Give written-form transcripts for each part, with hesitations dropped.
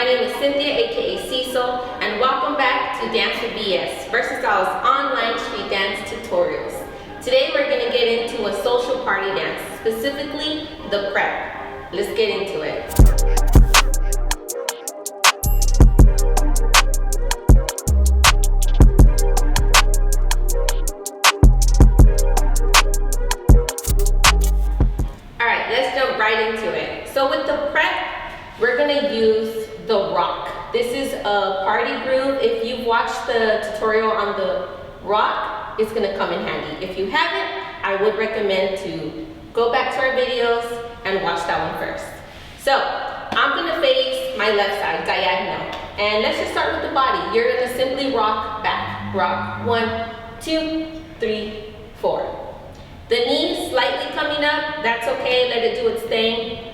My name is Cynthia, aka Cecil, and welcome back to Dance with BS, Versatile's online street dance tutorials. Today we're going to get into a social party dance, specifically the prep. Let's get into it. Alright, let's jump right into it. So with the prep, we're going to use the rock. This is a party groove. If you've watched the tutorial on the rock, it's going to come in handy. If you haven't, I would recommend to go back to our videos and watch that one first. So I'm going to face my left side diagonal, and let's just start with the body. You're going to simply rock back. Rock 1, 2, 3, 4. The knee slightly coming up, that's okay, let it do its thing.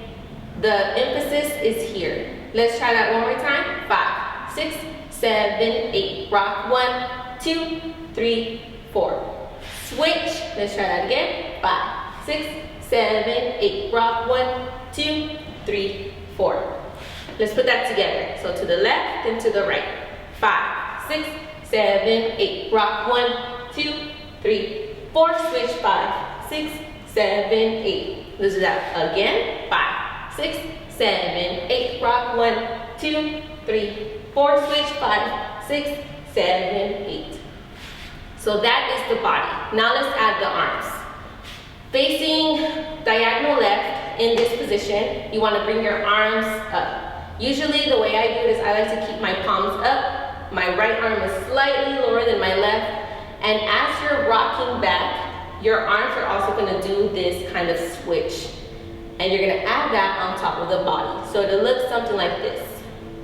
The emphasis is here. Let's try that one more time. 5, 6, 7, 8. Rock 1, 2, 3, 4. Switch. Let's try that again. 5, 6, 7, 8. Rock 1, 2, 3, 4. Let's put that together. So to the left and to the right. 5, 6, 7, 8. Rock 1, 2, 3, 4. Switch. 5, 6, 7, 8. Let's do that again. 5, 6, 7, 8. Rock 1, 2, 3, 4. Switch. 5, 6, 7, 8. So that is the body. Now let's add the arms. Facing diagonal left in this position, you want to bring your arms up. Usually the way I do it is I like to keep my palms up. My right arm is slightly lower than my left. And as you're rocking back, your arms are also going to do this kind of switch. And you're going to add that on top of the body. So it'll look something like this.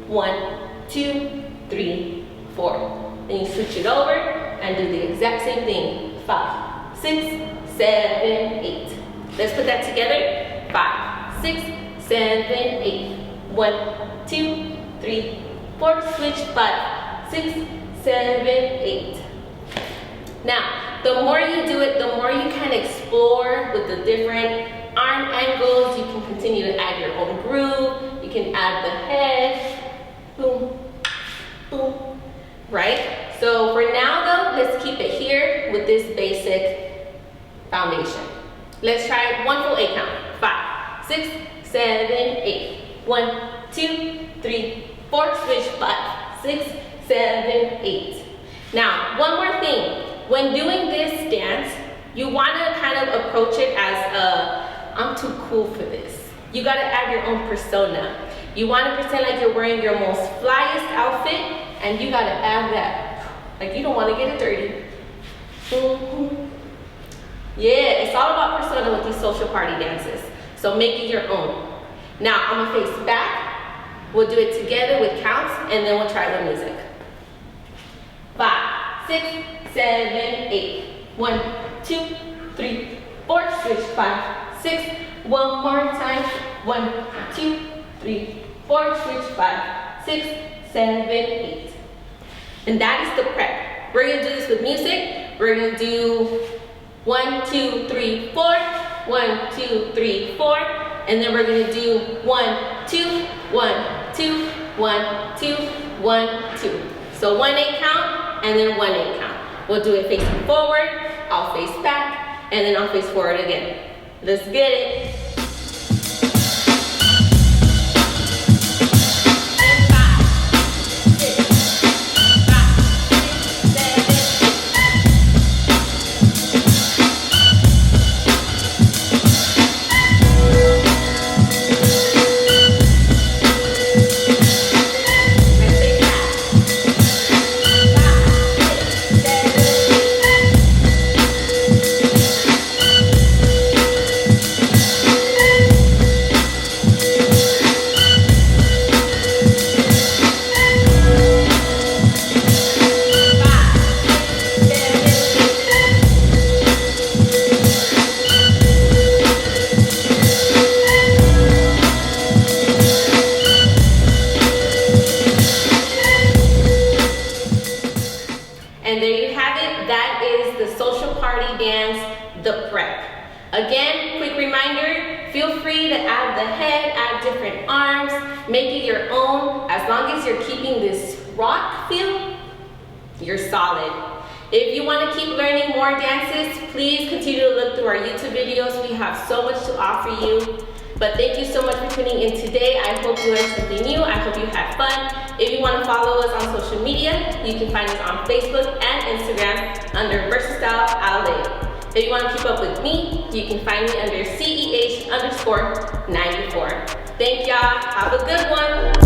1, 2, 3, 4. Then you switch it over and do the exact same thing. 5, 6, 7, 8. Let's put that together. 5, 6, 7, 8. 1, 2, 3, 4. Switch. 5, 6, 7, 8. Now, the more you do it, the more you can explore with the different arm angles. You can continue to add your own groove. You can add the head. Boom, boom, right? So for now though, let's keep it here with this basic foundation. Let's try one full 8 count. 5, 6, 7, 8. 1, 2, 3, 4. Switch. 5, 6, 7, 8. Now, one more thing. When doing this dance, you want to kind of approach it as I'm too cool for this. You got to add your own persona. You want to pretend like you're wearing your most flyest outfit, and you got to add that. Like you don't want to get it dirty. Yeah, it's all about persona with these social party dances. So make it your own. Now, I'm going to face back. We'll do it together with counts, and then we'll try the music. 5, 6, 7, 8. 1, 2, 3, 4. Switch. 5, 6. One more time. 1, 2, 3, 4. Switch. 5, 6, 7, 8. And that is the prep. We're going to do this with music. We're going to do 1, 2, 3, 4. 1, 2, 3, 4. And then we're going to do 1, 2, 1, 2, 1, 2, 1, 2. So 1 8 count and then 1 8 count. We'll do it facing forward, I'll face back, and then I'll face forward again. Let's get it. And there you have it. That is the social party dance, the prep. Again, quick reminder, feel free to add the head, add different arms, make it your own as as long as you're keeping this rock feel, you're solid. If you want to keep learning more dances, please continue to look through our YouTube videos. We have so much to offer you. But thank you so much for tuning in today. I hope you learned something new. I hope you had fun. If you want to follow us on social media, you can find us on Facebook and Instagram under Versatile LA. If you want to keep up with me, you can find me under CEH_94. Thank y'all. Have a good one.